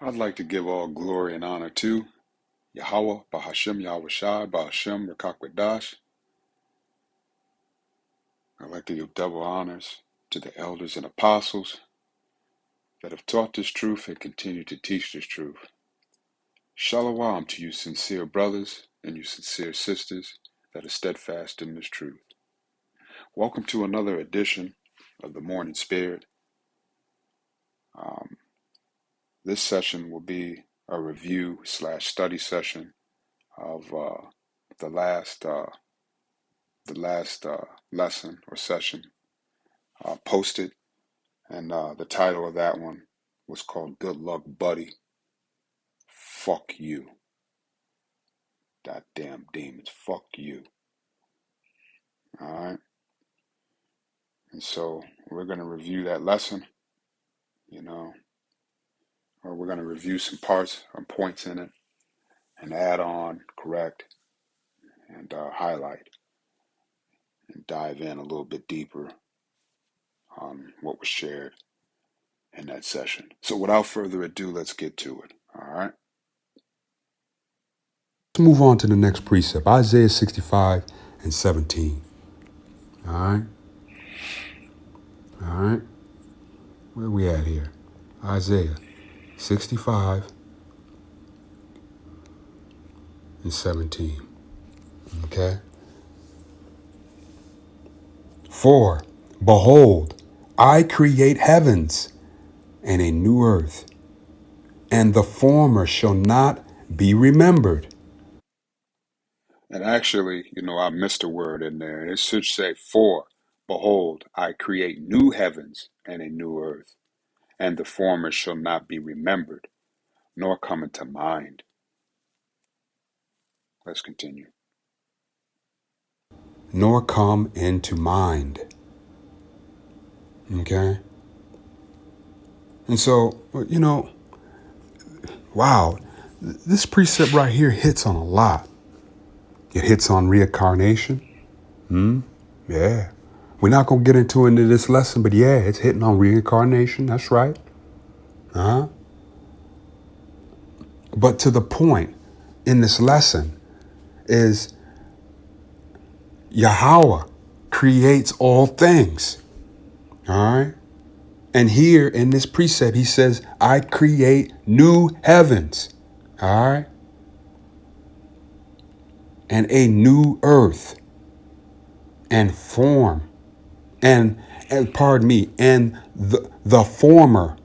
I'd like to give all glory and honor to Yahweh, Bahashem Yahushai, Bahashem Rakakwadash. I'd like to give double honors to the elders and apostles that have taught this truth and continue to teach this truth. Shalom to you sincere brothers and you sincere sisters that are steadfast in this truth. Welcome to another edition of the Morning Spirit. This session will be a review/study session of the last lesson or session posted, and the title of that one was called "Good Luck, Buddy. Fuck you, that damn demons. Fuck you." All right, and so we're going to review that lesson, or we're going to review some parts or points in it and add on, correct, and highlight and dive in a little bit deeper on what was shared in that session. So without further ado, let's get to it. All right. Let's move on to the next precept, Isaiah 65 and 17. All right. All right. Where are we at here? Isaiah 65 and 17. Okay. For, behold, I create heavens and a new earth, and the former shall not be remembered. And actually, I missed a word in there. It should say, "For, behold, I create new heavens and a new earth, and the former shall not be remembered, nor come into mind." Let's continue. Nor come into mind. Okay. And so, wow, this precept right here hits on a lot. It hits on reincarnation. Yeah. We're not going to get into this lesson, but yeah, it's hitting on reincarnation. That's right. But to the point in this lesson is Yahweh creates all things. All right. And here in this precept, he says, I create new heavens. All right. And a new earth and form. And pardon me, and the former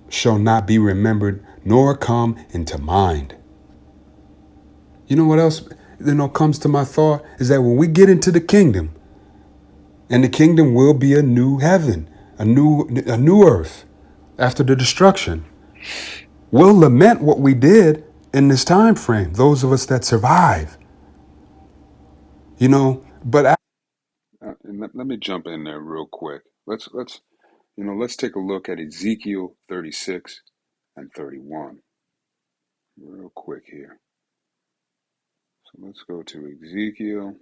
shall not be remembered nor come into mind. You know what else comes to my thought is that when we get into the kingdom, and the kingdom will be a new heaven, a new earth after the destruction, we'll lament what we did in this time frame, those of us that survive. But And let me jump in there real quick. Let's take a look at Ezekiel 36 and 31 real quick here. So let's go to Ezekiel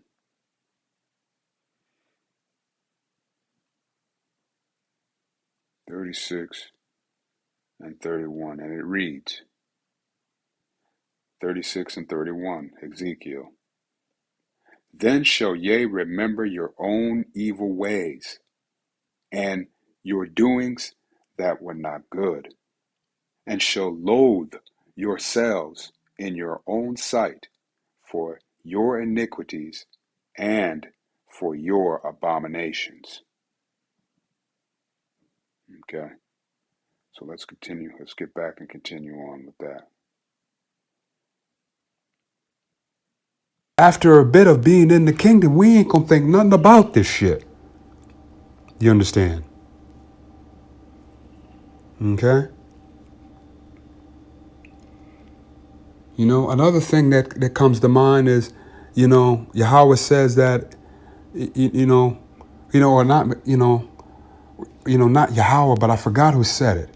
36 and 31, and it reads 36 and 31, Ezekiel. Then shall ye remember your own evil ways and your doings that were not good, and shall loathe yourselves in your own sight for your iniquities and for your abominations. Okay, so let's continue. Let's get back and continue on with that. after a bit of being in the kingdom, we ain't gonna think nothing about this shit. You understand? Okay? Another thing that comes to mind is, Yahweh says that, or not, not Yahweh, but I forgot who said it.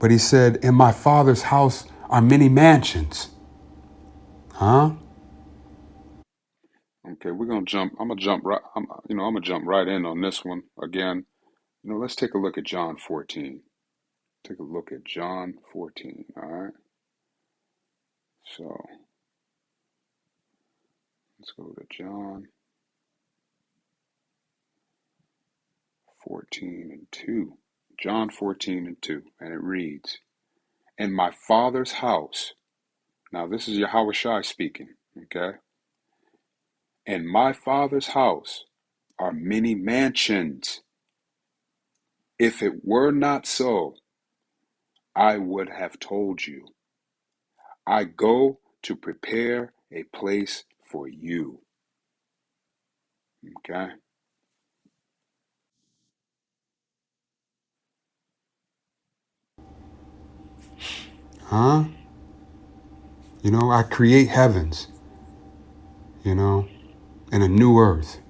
But he said, in my father's house are many mansions. Huh? Okay, we're gonna jump. I'm gonna jump right. I'm gonna jump right in on this one again. Let's take a look at John 14. take a look at John 14, all right? So let's go to John 14 and 2. John 14 and 2, and it reads, "In my Father's house," now this is Yahweh Shai speaking, okay? "In my Father's house are many mansions. If it were not so, I would have told you. I go to prepare a place for you." Okay? Huh? I create heavens, you know, and a new earth.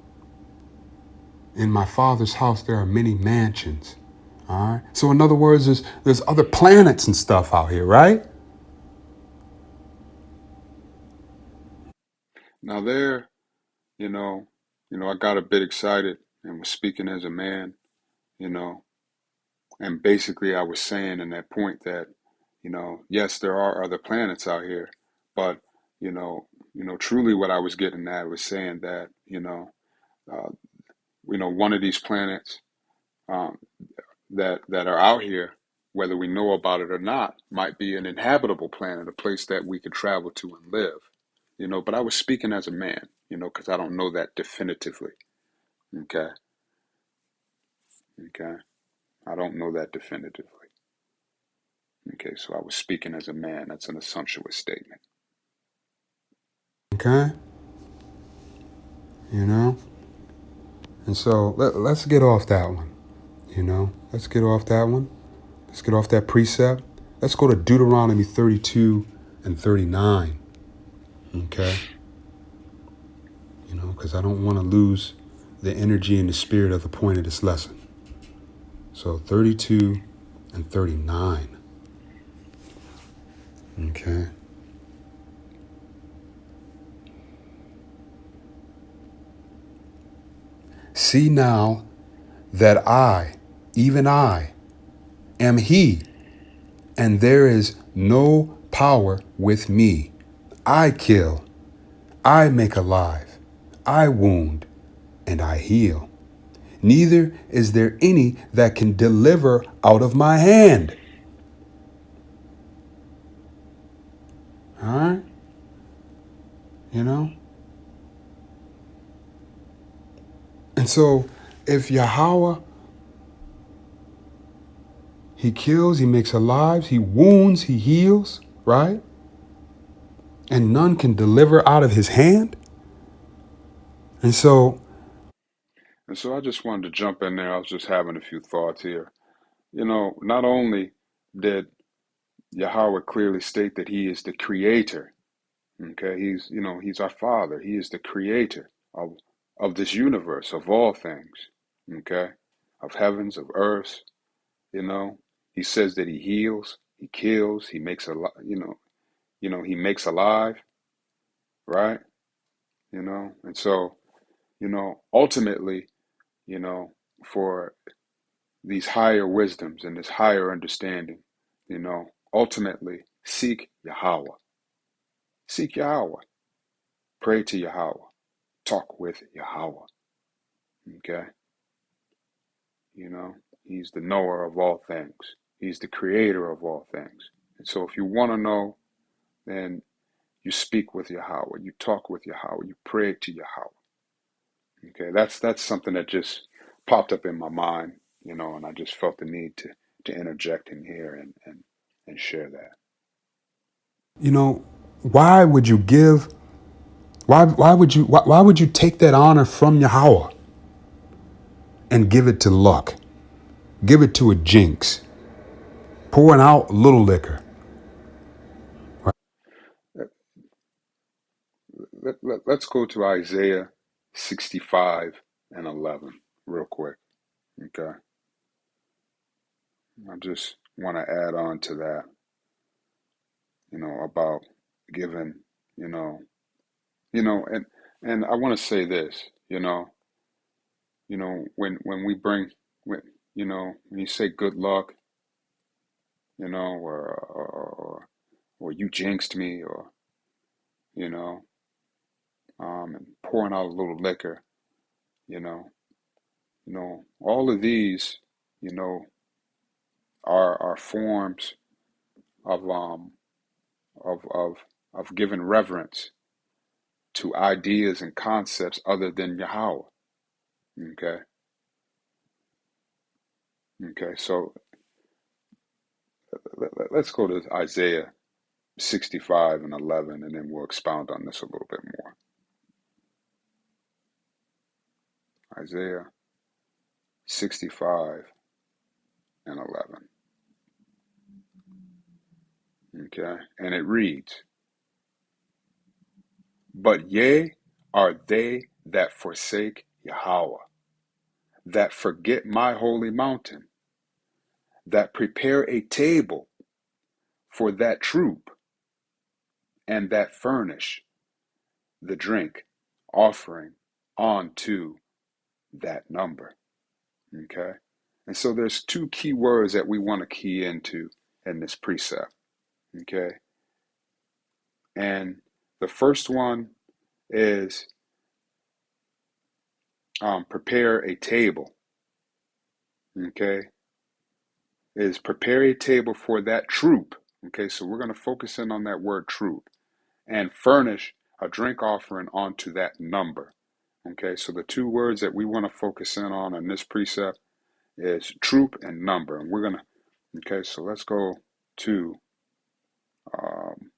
In my Father's house, there are many mansions. All right. So, in other words, there's other planets and stuff out here, right? Now there, you know, I got a bit excited and was speaking as a man, you know, and basically I was saying in that point that, yes, there are other planets out here, but, truly what I was getting at was saying that, uh, one of these planets, um, that are out here, whether we know about it or not, might be an inhabitable planet, a place that we could travel to and live. But I was speaking as a man, because I don't know that definitively. Okay, okay, I don't know that definitively. Okay, so I was speaking as a man. That's an assumptuous statement. Okay. You know? And so let's get off that one. Let's get off that one. Let's get off that precept. Let's go to Deuteronomy 32 and 39. Okay. Because I don't want to lose the energy and the spirit of the point of this lesson. So 32 and 39. Okay. "See now that I, even I, am He, and there is no power with me. I kill, I make alive, I wound, and I heal. Neither is there any that can deliver out of my hand." All right? You know? And so if Yahweh, He kills, He makes alive, He wounds, He heals, right? And none can deliver out of His hand. And so, And so I just wanted to jump in there. I was just having a few thoughts here. Not only did Yahweh clearly state that He is the creator. Okay, he's our Father. He is the creator of this universe, of all things. Okay, of heavens, of earth. You know, He says that He heals, He kills, He makes He makes alive, right? And so ultimately, you know, for these higher wisdoms and this higher understanding, ultimately seek Yahweh, seek Yahweh, pray to Yahweh, talk with Yahweh. Okay. He's the knower of all things. He's the creator of all things. And so if you want to know, then you speak with Yahweh, you talk with Yahweh, you pray to Yahweh. Okay, that's something that just popped up in my mind, and I just felt the need to interject in here and share that. why would you give, why would you take that honor from Yahweh and give it to luck? Give it to a jinx, pouring out little liquor. Right? Let's go to Isaiah 65 and 11 real quick. Okay, I just want to add on to that, about giving, you know, and I want to say this, when we bring, when, when you say good luck, you know, or you jinxed me, or, you know, and pouring out a little liquor, you know, all of these, you know, are forms of of of of giving reverence to ideas and concepts other than Yahweh. Okay. Okay. So let's go to Isaiah 65 and 11, and then we'll expound on this a little bit more. Isaiah 65 and 11. Okay. And it reads, "But ye are they that forsake Yahweh, that forget my holy mountain, that prepare a table for that troop, and that furnish the drink offering onto that number." Okay. And so there's two key words that we want to key into in this precept. Okay. And the first one is prepare a table. Okay. Is prepare a table for that troop. Okay. So we're going to focus in on that word troop, and furnish a drink offering onto that number. Okay. So the two words that we want to focus in on in this precept is troop and number. And we're going to, okay. So let's go to, um,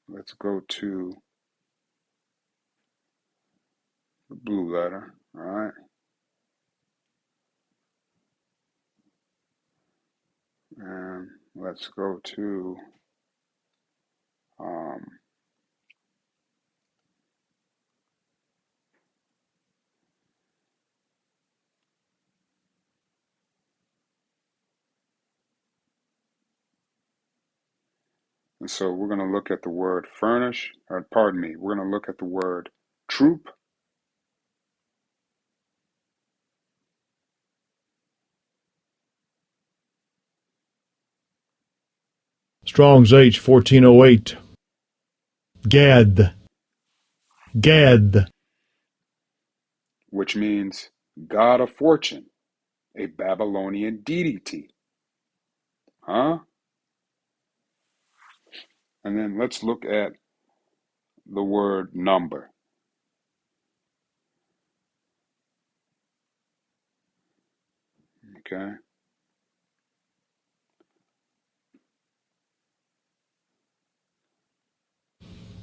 let's go to the blue letter. All right. And let's go to, um, and so we're going to look at the word furnish, or pardon me, we're going to look at the word troop. Strong's H 1408. Gad. Gad. Which means God of fortune, a Babylonian deity. Huh? And then let's look at the word number. Okay.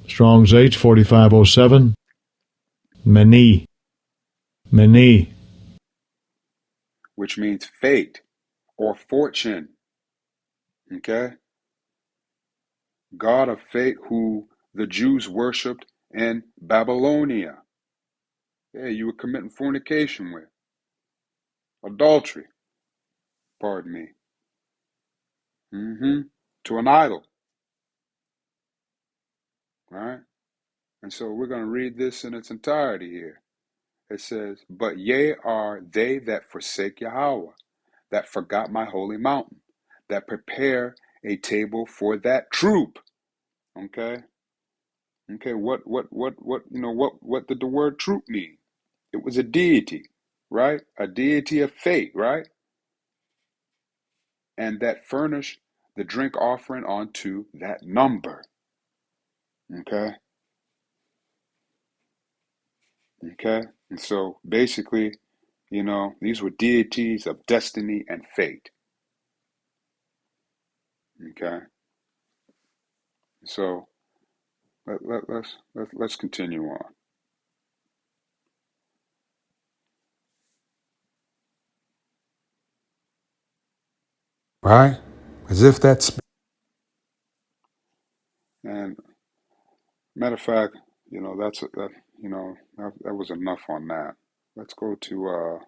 Strong's H 4507. Many. Many. Which means fate or fortune. Okay. God of fate, who the Jews worshipped in Babylonia. Yeah, you were committing fornication with, adultery, pardon me, to an idol. All right. And so we're going to read this in its entirety here. It says, "But ye are they that forsake Yahweh, that forgot my holy mountain, that prepare a table for that troop." Okay. Okay. What did the word troop mean? It was a deity, right? A deity of fate, right? And that furnish the drink offering onto that number. Okay. Okay. And so basically, these were deities of destiny and fate. Okay. So let's continue on. Right? As if that's And matter of fact, that was enough on that. Let's go to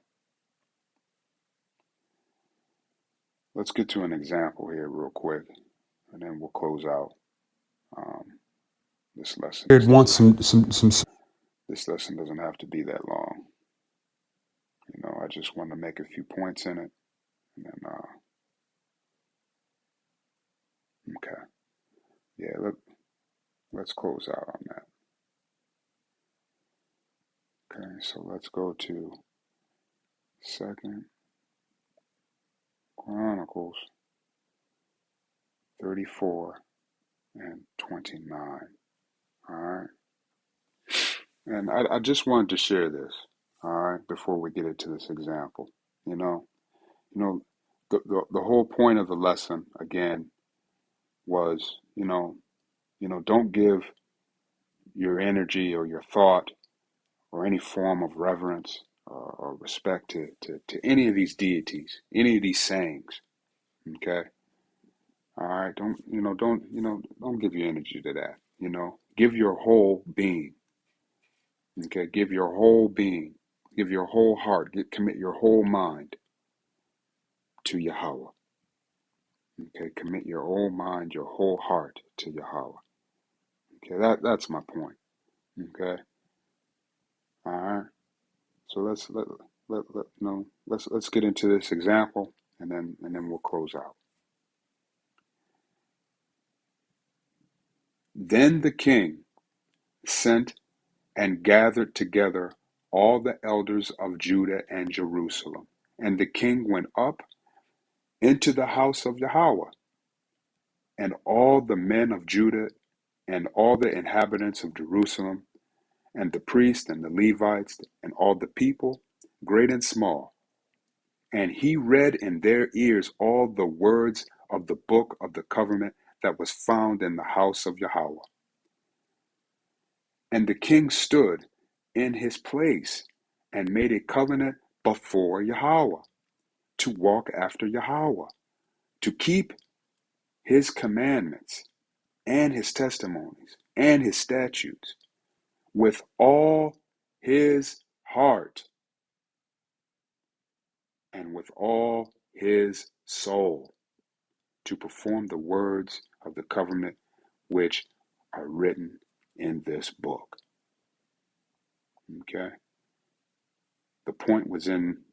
let's get to an example here real quick, and then we'll close out this lesson. it wants some. This lesson doesn't have to be that long. I just want to make a few points in it. let's close out on that. Okay, so let's go to 2nd Chronicles 34 and 29. All right. And I just wanted to share this, all right, before we get into this example. You know, you know, the whole point of the lesson again was, don't give your energy or your thought or any form of reverence or respect to any of these deities, any of these sayings. Okay. All right. Don't give your energy to that. Give your whole being. Okay. Give your whole being. Give your whole heart. Commit your whole mind to Yahweh. Okay. Commit your whole mind, your whole heart to Yahweh. Okay. That's my point. Okay. All right. So let's get into this example, and then we'll close out. Then the king sent and gathered together all the elders of Judah and Jerusalem, and the king went up into the house of Yahweh, and all the men of Judah and all the inhabitants of Jerusalem, and the priests and the Levites and all the people, great and small. And he read in their ears all the words of the book of the covenant that was found in the house of Yahweh. And the king stood in his place and made a covenant before Yahweh to walk after Yahweh, to keep his commandments and his testimonies and his statutes with all his heart and with all his soul, to perform the words of the covenant which are written in this book. Okay? The point was in,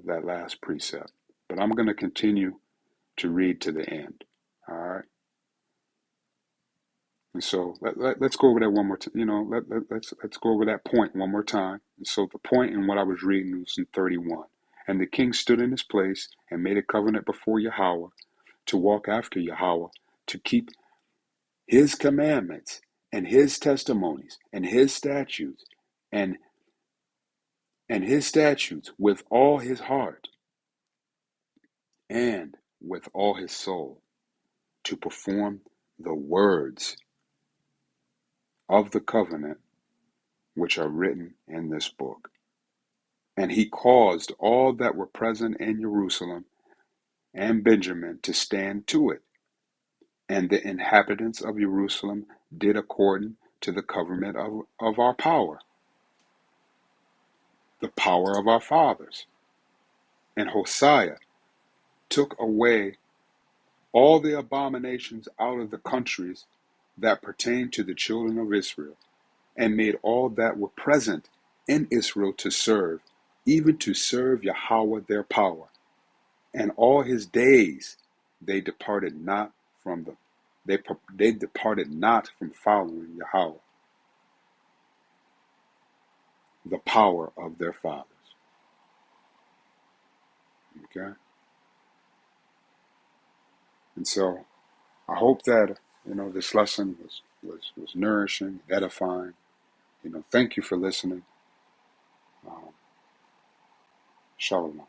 that last precept. But I'm going to continue to read to the end. All right? And so let's go over that one more time. Let's go over that point one more time. And so the point in what I was reading was in 31. And the king stood in his place and made a covenant before Yahweh to walk after Yahweh, to keep his commandments and his testimonies and his statutes and his statutes with all his heart and with all his soul, to perform the words of the covenant which are written in this book. And he caused all that were present in Jerusalem and Benjamin to stand to it. And the inhabitants of Jerusalem did according to the covenant of our power, the power of our fathers. And Hosea took away all the abominations out of the countries that pertain to the children of Israel, and made all that were present in Israel to serve, even to serve Yahweh their power. And all his days they departed not from they departed not from following Yahweh, the power of their fathers. Okay? And so I hope that this lesson was nourishing, edifying. Thank you for listening. Shalom.